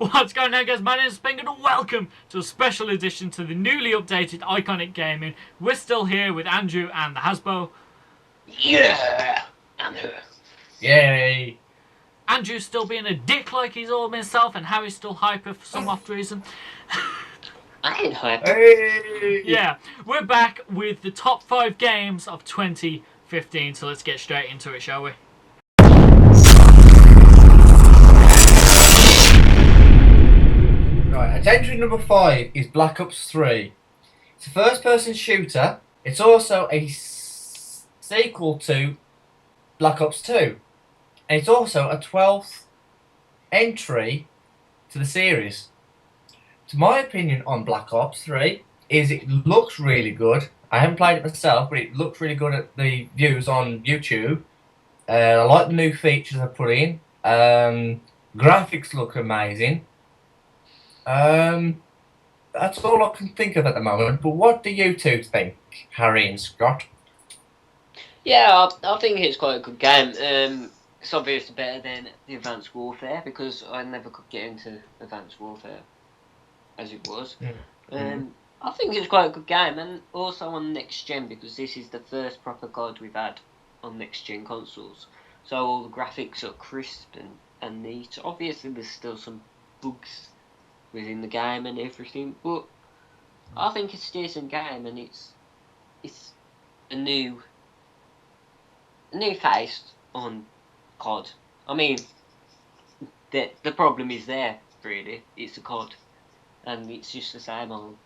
What's going on, guys? My name is Spencer and welcome to a special edition to the newly updated Iconic Gaming. We're still here with Andrew and the HASBO. Yeah! I'm here. Yay! Andrew's still being a dick like he's all himself, and Harry's still hyper for some off reason. I ain't hyped. Hey! Yeah, we're back with the top 5 games of 2015, so let's get straight into it, shall we? Right, entry number 5 is Black Ops 3. It's a first-person shooter. It's also a sequel to Black Ops 2. And it's also a 12th entry to the series. To my opinion on Black Ops 3 is it looks really good. I haven't played it myself, but it looks really good at the views on YouTube. I like the new features I put in. Graphics look amazing. That's all I can think of at the moment. But what do you two think, Harry and Scott? Yeah, I think it's quite a good game. It's obviously better than the Advanced Warfare because I never could get into Advanced Warfare as it was. I think it's quite a good game, and also on next gen because this is the first proper COD we've had on next gen consoles. So all the graphics are crisp and neat. Obviously, there's still some bugs within the game and everything, but I think it's a decent game, and it's a new face on COD. I mean, the problem is there really. It's a COD, and it's just the same old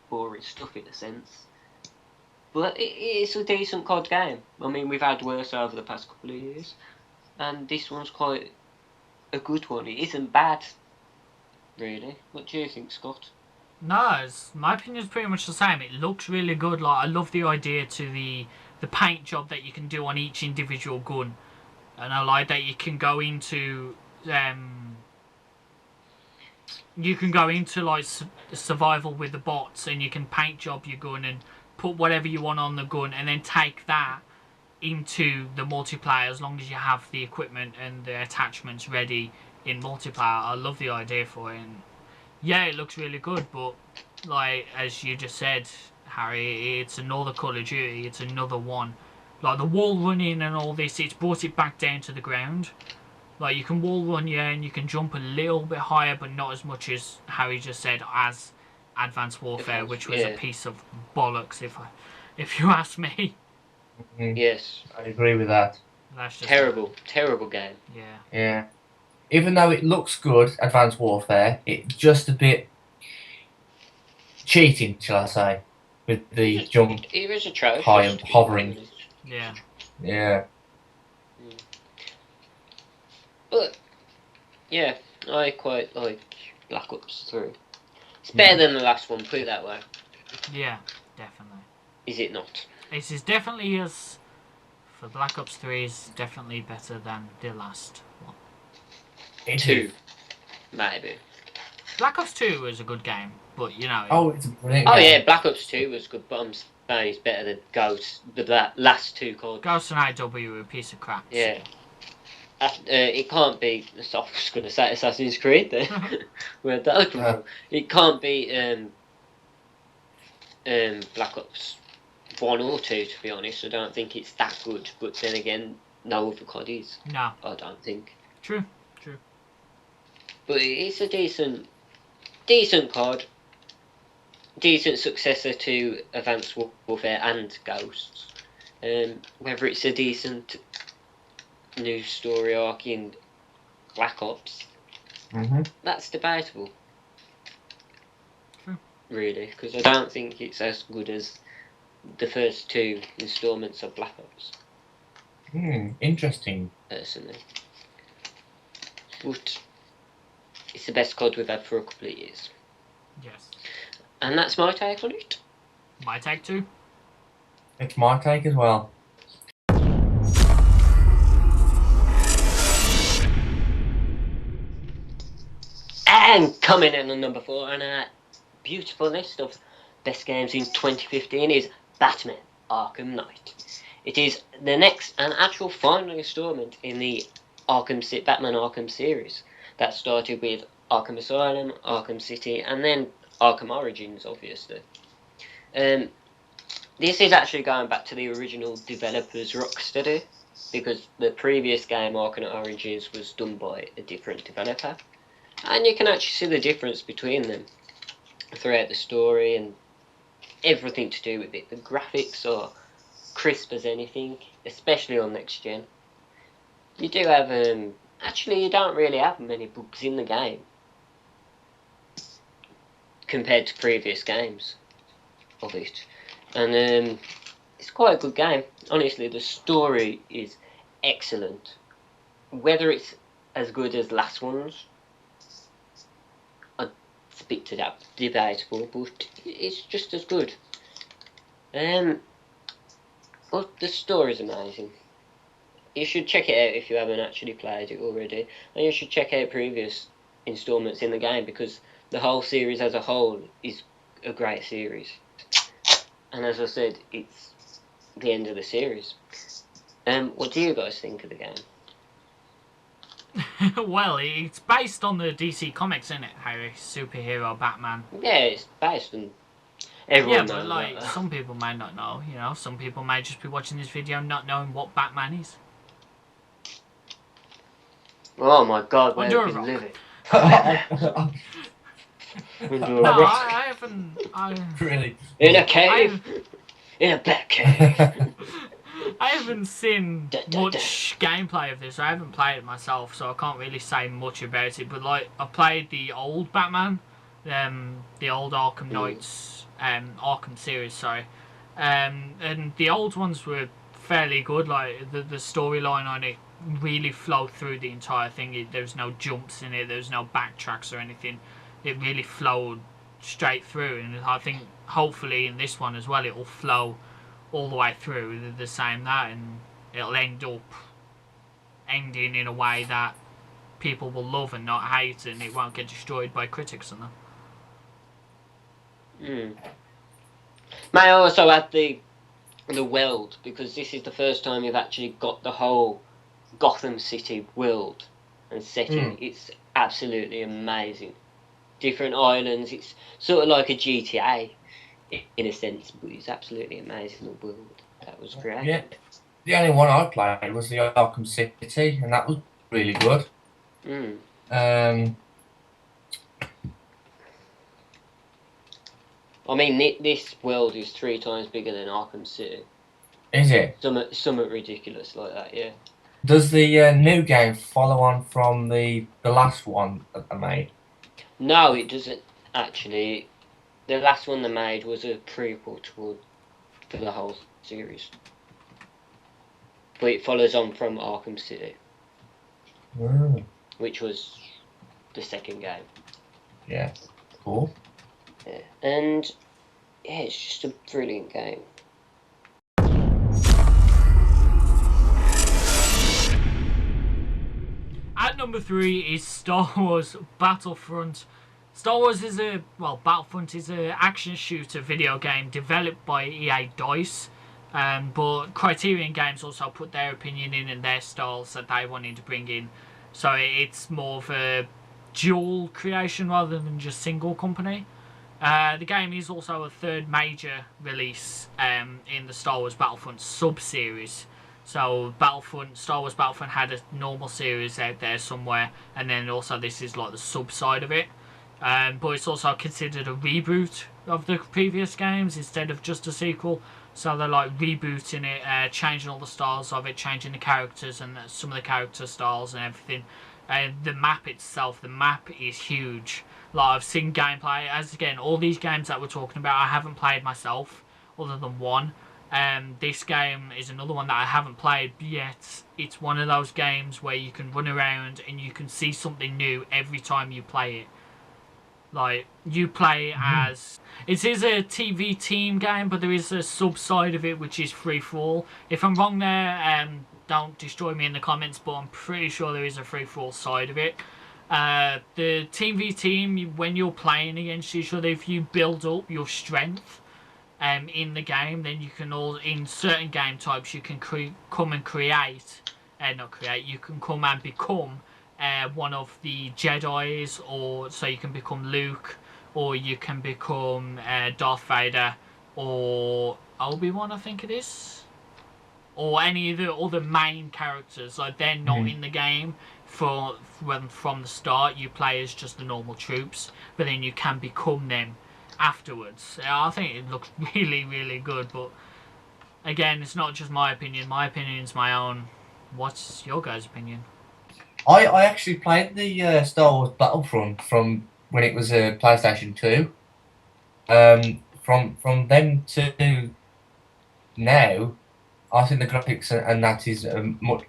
boring stuff in a sense. But it's a decent COD game. I mean, we've had worse over the past couple of years, and this one's quite a good one. It isn't bad, really. What do you think, Scott? No, my opinion is pretty much the same. It looks really good. Like, I love the idea to the paint job that you can do on each individual gun, and I like that you can go into like survival with the bots, and you can paint job your gun and put whatever you want on the gun, and then take that into the multiplayer as long as you have the equipment and the attachments ready in multiplayer. I love the idea for it, and yeah, it looks really good, but like as you just said, Harry, it's another Call of Duty, it's another one. Like the wall running and all this, it's brought it back down to the ground. Like you can wall run, yeah, and you can jump a little bit higher, but not as much as Harry just said as Advanced Warfare, which was a piece of bollocks, if you ask me. Yes, I agree with that. That's just terrible game. Yeah. Yeah. Even though it looks good, Advanced Warfare, it's just a bit cheating, shall I say, with the jump It is atrocious. high and hovering. Yeah. Yeah. But yeah, I quite like Black Ops 3. It's better than the last one, put it that way. Yeah, definitely. Is it not? This is definitely for Black Ops 3 is definitely better than the last one. Two, maybe. Black Ops 2 was a good game, but you know. Oh, it's a brilliant Oh game. yeah, Black Ops 2 was good, but I'm saying it's better than Ghost. The last two called. Ghost and IW were a piece of crap. Yeah. It can't be. I was going to say Assassin's Creed there. Where'd that come from? It can't be Black Ops 1 or 2, to be honest. I don't think it's that good. But then again, no other COD is. No. I don't think. True. But it's a decent COD. Decent successor to Advanced Warfare and Ghosts. Whether it's a decent new story arc in Black Ops, that's debatable. True. Really, because I don't think it's as good as the first two installments of Black Ops. Interesting. Personally. But it's the best COD we've had for a couple of years. Yes. And that's my take on it. My take too. It's my take as well. And coming in at number 4 on our beautiful list of best games in 2015 is Batman Arkham Knight. It is the next and actual final installment in the Batman Arkham series that started with Arkham Asylum, Arkham City, and then Arkham Origins, obviously. This is actually going back to the original developers, Rocksteady, because the previous game, Arkham Origins, was done by a different developer. And you can actually see the difference between them throughout the story and everything to do with it. The graphics are crisp as anything, especially on next gen. You do have, actually you don't really have many bugs in the game compared to previous games of it. And it's quite a good game. Honestly, the story is excellent. Whether it's as good as last one's, I'd speak to that, debatable, but it's just as good. Well, the story's amazing. You should check it out if you haven't actually played it already, and you should check out previous installments in the game, because the whole series as a whole is a great series. And as I said, it's the end of the series. What do you guys think of the game? Well, it's based on the DC Comics, isn't it, Harry? Superhero Batman. Yeah, it's based on everyone. Yeah, but like some people may not know. You know, some people may just be watching this video not knowing what Batman is. Oh my God, where Under have a you been rock. living? No, I haven't. Really? In a cave? In a black cave? I haven't seen much gameplay of this. I haven't played it myself, so I can't really say much about it. But like, I played the old Batman, the old Arkham Knights, Arkham series, sorry, and the old ones were fairly good. Like the storyline on it really flowed through the entire thing. There's no jumps in it. There's no backtracks or anything. It really flowed straight through, and I think hopefully in this one as well it will flow all the way through the same that, and it'll ending in a way that people will love and not hate, and it won't get destroyed by critics and that. May I also add the world, because this is the first time you've actually got the whole Gotham City world and setting. It's absolutely amazing. Different islands. It's sort of like a GTA in a sense, but it's absolutely amazing, the world that was created. Yeah, the only one I played was the Arkham City, and that was really good. I mean, this world is 3 times bigger than Arkham City. Is it? Somewhat ridiculous like that, yeah. Does the new game follow on from the last one that they made? No, it doesn't actually. The last one they made was a prequel for the whole series. But it follows on from Arkham City. Which was the second game. Yeah, cool. Yeah. And yeah, it's just a brilliant game. At number 3 is Star Wars Battlefront. Star Wars is Battlefront is an action shooter video game developed by EA DICE, but Criterion Games also put their opinion in and their styles that they wanted to bring in. So it's more of a dual creation rather than just single company. The game is also a third major release in the Star Wars Battlefront sub-series. So Star Wars Battlefront had a normal series out there somewhere, and then also this is like the sub-side of it. But it's also considered a reboot of the previous games instead of just a sequel. So they're like rebooting it, changing all the styles of it, changing the characters and some of the character styles and everything. The map itself, the map is huge. Like, I've seen gameplay, as again, all these games that we're talking about I haven't played myself, other than one. This game is another one that I haven't played yet. It's one of those games where you can run around and you can see something new every time you play it. Like, you play as... It is a TV team game, but there is a sub-side of it which is free-for-all. If I'm wrong there, don't destroy me in the comments, but I'm pretty sure there is a free-for-all side of it. The Team v Team, when you're playing against each other, if you build up your strength in the game, then you can in certain game types, you can come and create... you can come and become one of the Jedis, or so you can become Luke, or you can become Darth Vader, or Obi-Wan, I think it is, or any of the other main characters. Like, they're not in the game from the start. You play as just the normal troops, but then you can become them afterwards. I think it looks really, really good, but again, it's not just my opinion. My opinion's my own. What's your guys' opinion? I actually played the Star Wars Battlefront from when it was a PlayStation 2. From then to now, I think the graphics and that is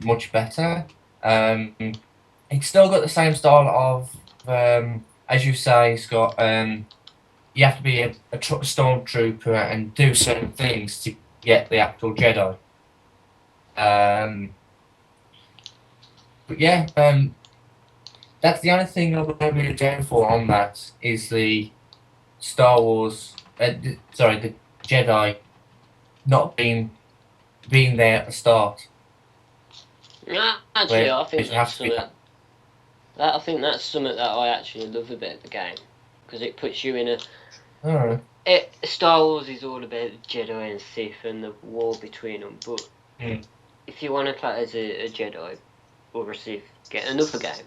much better. It's still got the same style of, as you say, Scott. You have to be a stormtrooper and do certain things to get the actual Jedi. But yeah, that's the only thing I'm really down for on that is the Star Wars. The Jedi not being there at the start. Yeah, actually, I think it has that's to be. something. I think that's something that I actually love about the game, because it puts you in a. Oh. Star Wars is all about Jedi and Sith and the war between them, but if you want to play as a Jedi or a Sith, get another game.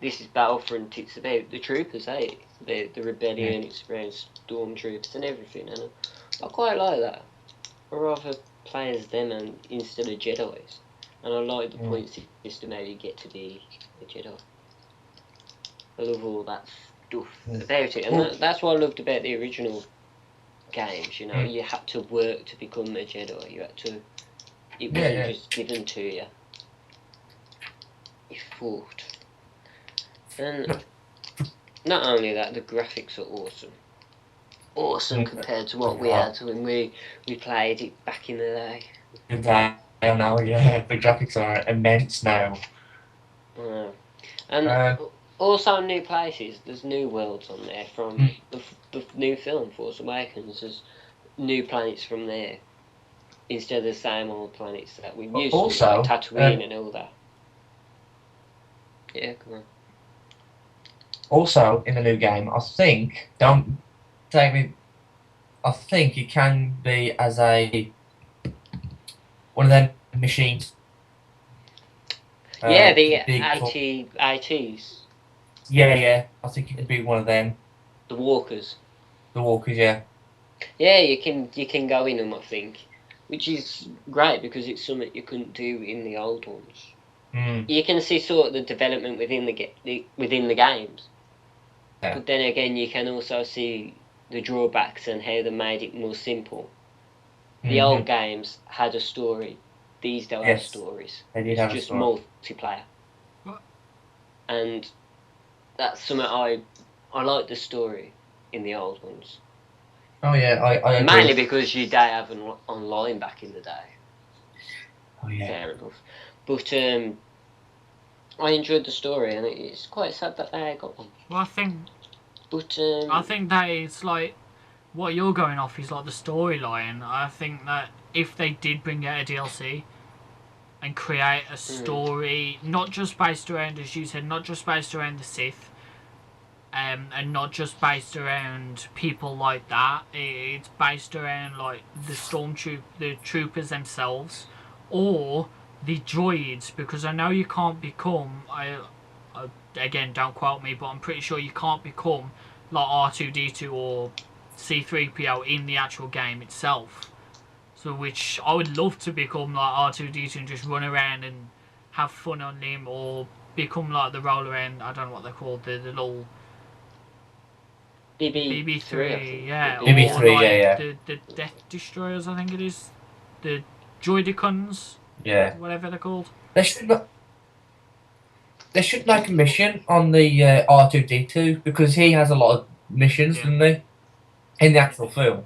This is Battlefront. It's about the troopers, eh? It's about the rebellion. It's around stormtroopers and everything, and I quite like that. I rather play as them instead of Jedi's, and I like the point system how you get to be a Jedi. I love all that stuff about it, and that's what I loved about the original games. You know, you had to work to become a Jedi. You had to. It wasn't just given to you. You fought. And not only that, the graphics are awesome. Awesome compared to what we had when we played it back in the day. I know, yeah. The graphics are immense now. And also new places. There's new worlds on there from the new film Force Awakens. There's new planets from there instead of the same old planets that we used to, like Tatooine and all that. Yeah, come on. Also, in the new game, I think, don't take me, I think you can be as one of them machines. Yeah, the ITs. Yeah, I think you can be one of them. The walkers. The walkers, yeah. Yeah, you can go in them, I think, which is great because it's something you couldn't do in the old ones. You can see sort of the development within the games, but then again, you can also see the drawbacks and how they made it more simple. The old games had a story; these don't have stories. It's just multiplayer, and that's something I like the story in the old ones. Oh yeah, I agree. Mainly because you don't have online back in the day. Oh yeah. Fair enough, but I enjoyed the story, and it's quite sad that they got one. Well, I think that it's like what you're going off is like the storyline. I think that if they did bring out a DLC and create a story, not just based around, as you said, not just based around the Sith, and not just based around people like that. It's based around like the troopers themselves, or the droids, because I know you can't become. Again, don't quote me, but I'm pretty sure you can't become like R2D2 or C3PO in the actual game itself. So, which I would love to become like R2D2 and just run around and have fun on him, or become like the roll around. I don't know what they're called, the little BB3, yeah, BB3, or like yeah. the Death Destroyers, I think it is, the Droidicons, whatever they're called. They should make a mission on the R2D2 because he has a lot of missions, doesn't he, in the actual film.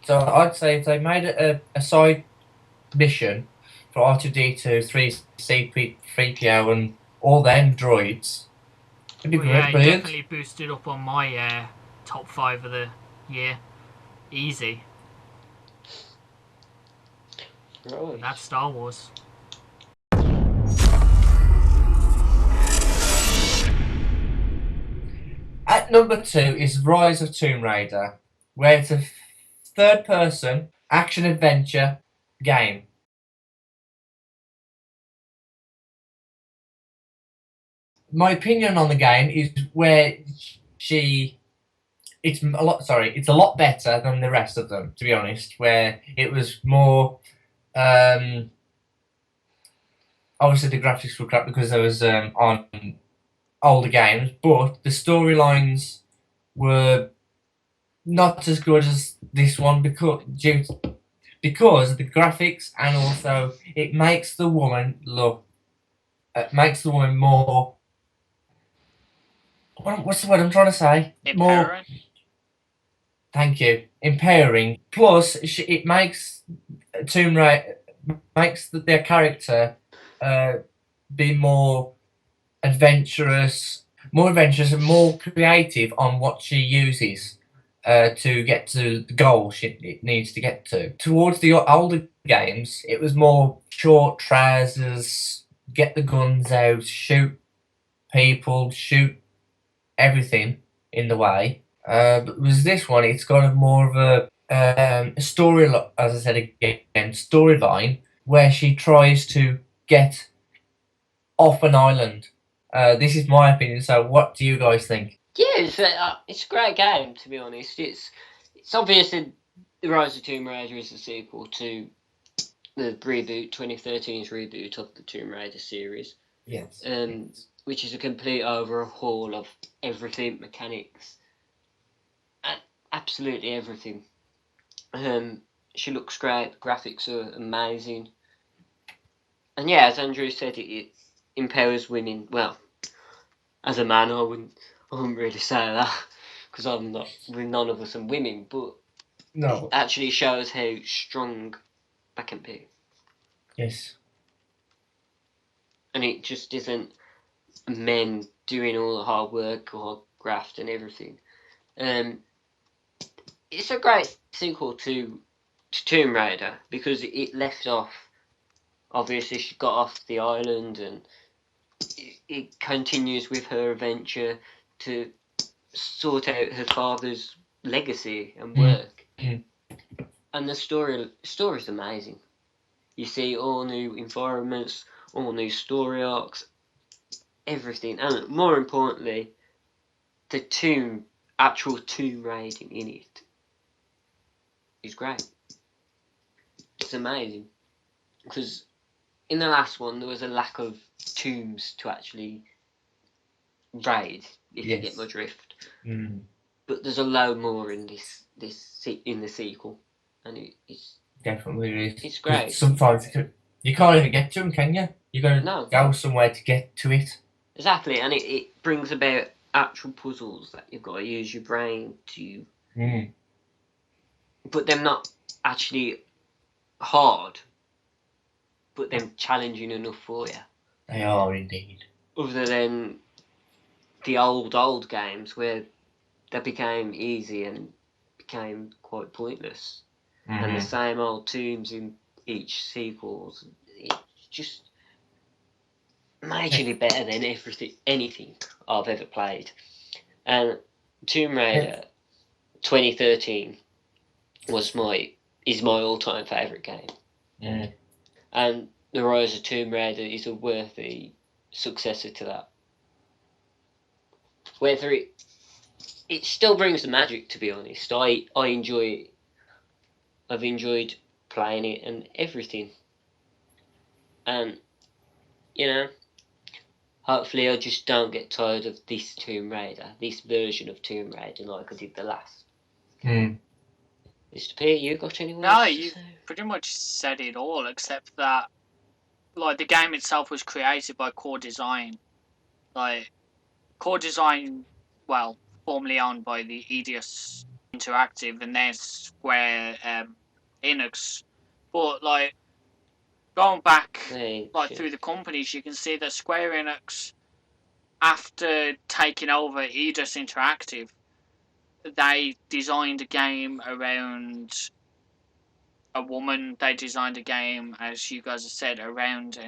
So I'd say if they made a side mission for R2D2, 3PO, and all them droids, it'd be brilliant. Definitely boosted up on my top 5 of the year, easy. Right. That's Star Wars. At number 2 is Rise of Tomb Raider, where it's a third-person action-adventure game. My opinion on the game is where it's a lot better than the rest of them, to be honest, where it was more, obviously the graphics were crap because there was, on older games, but the storylines were not as good as this one because of the graphics, and also it makes the woman more. What's the word I'm trying to say? More. Empowering. Thank you. Empowering. Plus, it makes Tomb Raider their character be more adventurous, and more creative on what she uses to get to the goal it needs to get to. Towards the older games, it was more short trousers, get the guns out, shoot people, shoot everything in the way. But with this one, it's got more of a story, as I said again, storyline where she tries to get off an island. This is my opinion. So, what do you guys think? Yeah, it's a great game, to be honest. It's obviously The Rise of Tomb Raider is a sequel to the reboot, 2013's reboot of the Tomb Raider series. Yes. Which is a complete overhaul of everything, mechanics, absolutely everything. She looks great, graphics are amazing. And yeah, as Andrew said, it empowers women. Well, as a man, I wouldn't really say that, because I'm not, none of us are women, but No. it actually shows how strong they can be. Yes. And it just isn't men doing all the hard work or hard graft and everything. It's a great sequel to Tomb Raider because it left off. Obviously, she got off the island, and it continues with her adventure to sort out her father's legacy and work. And the story's amazing. You see all new environments, all new story arcs, everything, and more importantly, the actual tomb raiding in it is great. It's amazing because in the last one there was a lack of tombs to actually raid, if you get my drift. But there's a load more in in the sequel, and it's definitely is. It's great. Sometimes you can't even get to them, can you? You got to go somewhere to get to it. Exactly, and it brings about actual puzzles that you've got to use your brain to. But they're not actually hard, but they're challenging enough for you. They are indeed. Other than the old games where they became easy and became quite pointless. And the same old tombs in each sequel. It's just majorly better than anything I've ever played. And Tomb Raider 2013 is my all-time favourite game. And The Rise of Tomb Raider is a worthy successor to that. Whether it still brings the magic, to be honest. I enjoy it. I've enjoyed playing it and everything. And, hopefully I just don't get tired of this Tomb Raider, this version of Tomb Raider like I did the last. Mr. Peter, you got any words? No, you pretty much said it all, except that, like, the game itself was created by Core Design. Like, Core Design, well, formerly owned by the Eidos Interactive, and then Square Enix. But, like, going back through the companies, you can see that Square Enix, after taking over Eidos Interactive, they designed a game around a woman. They designed a game, as you guys have said, around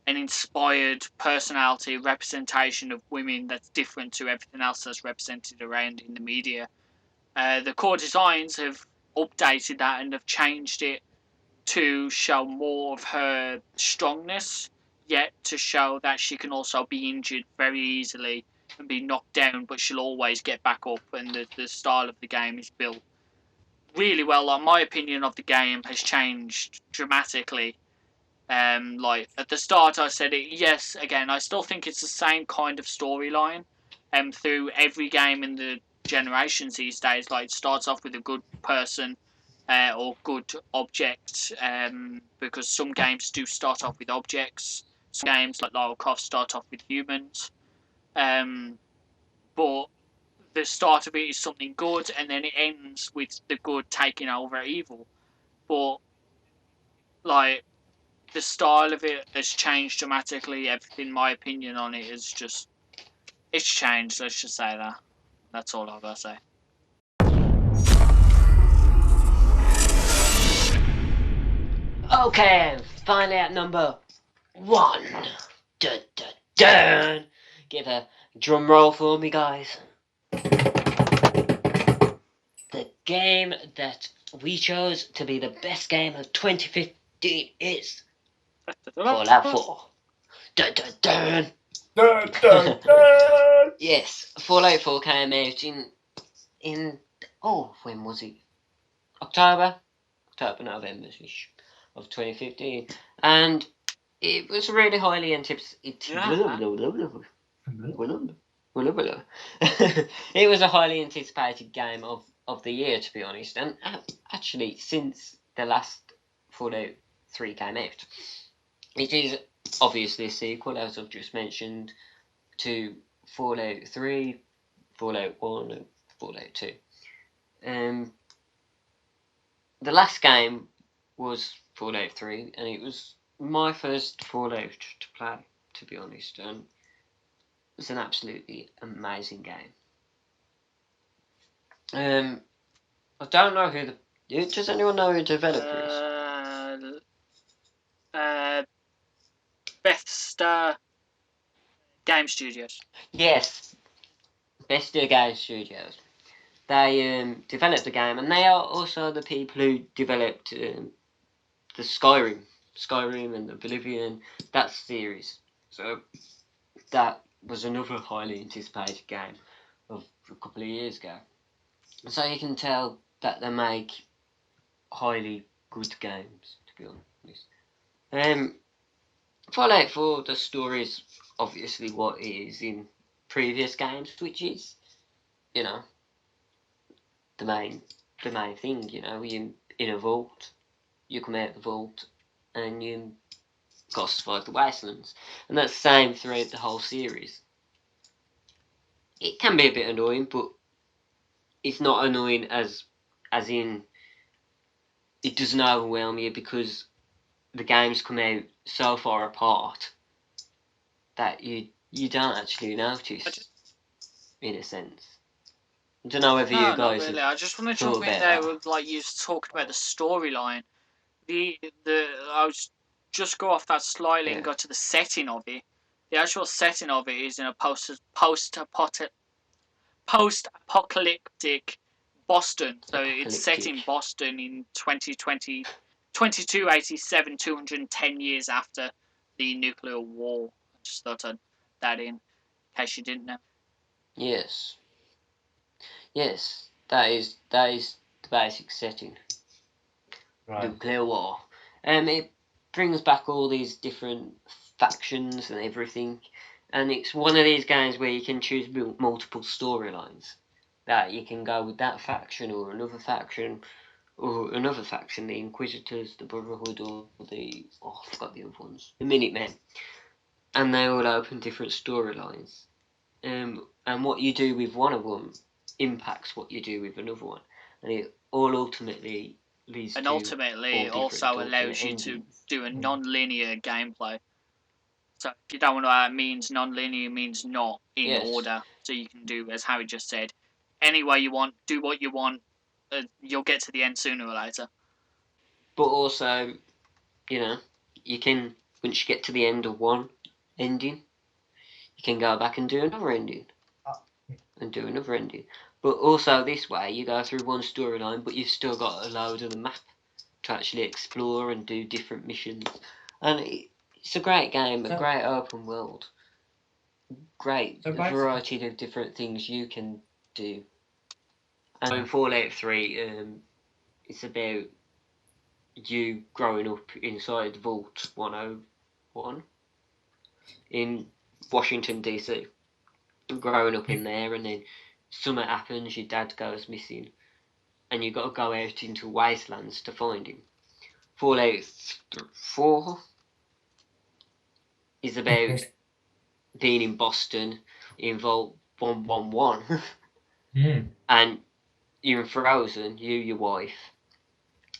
an inspired personality, representation of women that's different to everything else that's represented around in the media. The core designs have updated that and have changed it to show more of her strongness, yet to show that she can also be injured very easily and be knocked down, but she'll always get back up. And the style of the game is built really well. Like, my opinion of the game has changed dramatically. Like at the start, I said it. Yes, again, I still think it's the same kind of storyline. Through every game in the generations these days, like it starts off with a good person, or good object. Because some games do start off with objects. Some games like Lara Croft start off with humans. But the start of it is something good, and then it ends with the good taking over evil. But like, the style of it has changed dramatically. Everything, my opinion on it is just, it's changed. Let's just say that. That's all I've got to say. Okay, finally at number 1. Dun, dun, dun. Give a drum roll for me, guys. The game that we chose to be the best game of 2015 is Fallout 4. Dun, dun, dun. Dun, dun, dun. Yes, Fallout 4 came out in when was it? October, November-ish of 2015, and it was really highly anticipated. It was a highly anticipated game of the year, to be honest, and actually since the last Fallout 3 came out. It is obviously a sequel, as I've just mentioned, to Fallout 3, Fallout 1 and Fallout 2. The last game was Fallout 3, and it was my first Fallout to play, to be honest, and it was an absolutely amazing game. I don't know who does anyone know who the developer is? Bethesda Game Studios. Yes, Bethesda Game Studios. They developed the game, and they are also the people who developed the Skyrim and the Oblivion, that series. So that was another highly anticipated game of a couple of years ago. So you can tell that they make highly good games, to be honest. Fallout 4, the story is obviously what it is in previous games, which is, you know, the main thing. You know, you in a vault, you come out the vault, and you got to survive the wastelands, and that's the same throughout the whole series. It can be a bit annoying, but it's not annoying as in it doesn't overwhelm you, because the games come out so far apart that you don't actually notice, in a sense. I don't know whether you guys not really. I just want to jump in there with, like, you talked about the storyline. I was just go off that slightly and go to the setting of it. The actual setting of it is in a post-apocalyptic Boston. So it's set in Boston in 2287, 210 years after the nuclear war. I just thought I'd that in case you didn't know. Yes, that is the basic setting. Right. Nuclear war. It brings back all these different factions and everything, and it's one of these games where you can choose multiple storylines. That you can go with that faction or another faction, the Inquisitors, the Brotherhood, or I forgot the other ones, the Minutemen, and they all open different storylines. And what you do with one of them impacts what you do with another one, and it all ultimately leads and to ultimately also allows you to do a non-linear gameplay. So if you don't know what that means, non-linear means not in order. So you can do, as Harry just said, any way you want, do what you want. You'll get to the end sooner or later. But also, you know, you can once you get to the end of one ending, you can go back and do another ending. And do another ending. But also this way, you go through one storyline, but you've still got a load of the map to actually explore and do different missions. And it's a great game, a great open world. Great variety of different things you can do. And in Fallout 3, it's about you growing up inside Vault 101 in Washington, D.C. Growing up in there, and then something happens, your dad goes missing, and you've got to go out into wastelands to find him. Fallout 4 is about being in Boston in Vault 111, and you're frozen, you, your wife,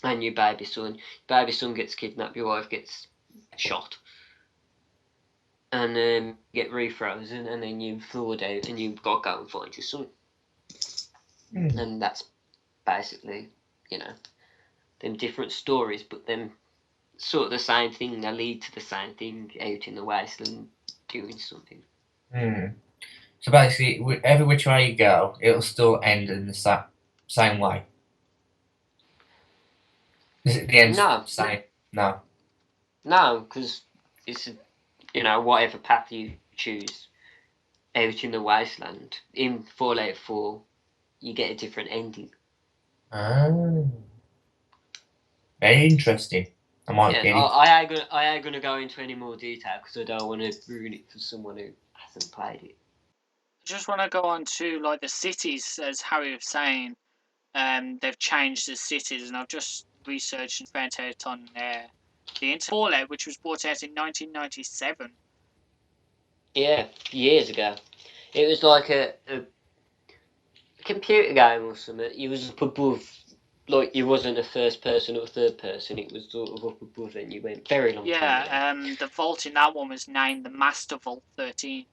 and your baby son. Your baby son gets kidnapped, your wife gets shot, and get refrozen, and then you're thawed out, and you've got to go and find your son. And that's basically, them different stories, but them sort of the same thing. They lead to the same thing out in the wasteland doing something. So basically, every which way you go, it'll still end in the same way. Is it the end? No. Same? No. No, because it's whatever path you choose out in the wasteland. In Fallout 4, you get a different ending. Oh. Very interesting. I might get it. I ain't gonna go into any more detail because I don't want to ruin it for someone who hasn't played it. I just want to go on to the cities, as Harry was saying. They've changed the cities, and I've just researched and found out on the internet. Fallout, which was brought out in 1997. Yeah, years ago. It was like a computer game or something. You was up above, like you wasn't a first person or third person. It was sort of up above, and you went very long time ago. The vault in that one was named the Master Vault 13.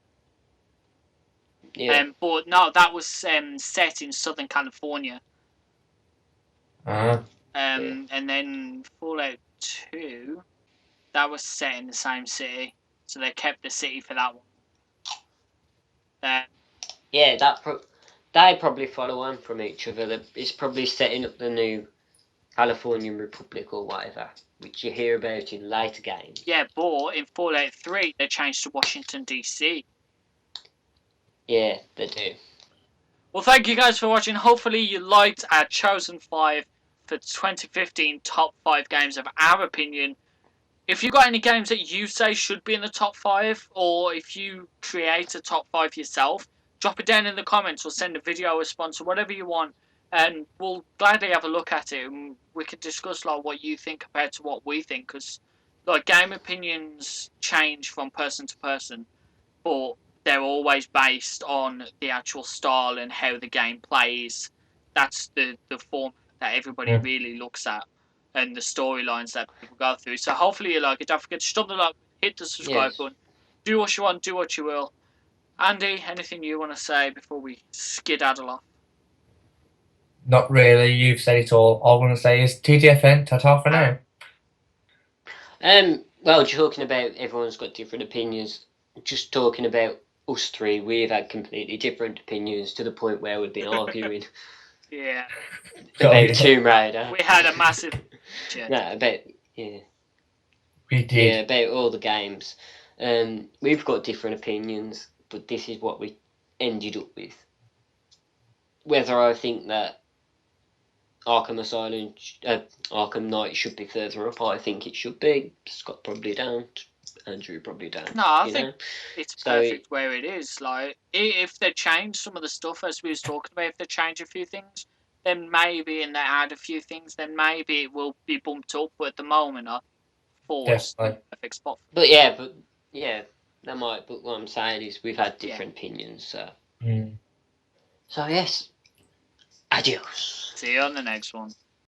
Yeah. But no, that was set in Southern California. Yeah. And then Fallout 2, that was set in the same city, so they kept the city for that one. Yeah, they probably follow on from each other. It's probably setting up the new Californian Republic or whatever, which you hear about in later games. Yeah, but in Fallout 3, they changed to Washington, D.C. Yeah, they do. Well, thank you guys for watching. Hopefully you liked our chosen 5 for 2015 top 5 games of our opinion. If you've got any games that you say should be in the top 5, or if you create a top 5 yourself, drop it down in the comments or send a video response or whatever you want, and we'll gladly have a look at it, and we could discuss what you think compared to what we think, because game opinions change from person to person, but they're always based on the actual style and how the game plays. That's the format that everybody really looks at, and the storylines that people go through. So hopefully you like it. Don't forget to stomp the like, hit the subscribe button, do what you want, do what you will. Andy, anything you want to say before we skedaddle off? Not really. You've said it all. All I want to say is TTFN. Ta-ta for now. Well, talking about everyone's got different opinions. Just talking about us three, we've had completely different opinions to the point where we've been arguing. Yeah. About Tomb Raider. We had a massive. We did. Yeah, about all the games. We've got different opinions, but this is what we ended up with. Whether I think that Arkham Asylum, Arkham Knight should be further up, I think it should be. Scott probably don't. Andrew probably don't. No, I think it's perfect where it is. If they change some of the stuff, as we was talking about, if they change a few things, then maybe, and they add a few things, then maybe it will be bumped up. But at the moment, I forced the perfect spot. But that might. But what I'm saying is, we've had different opinions. So. So yes. Adios. See you on the next one.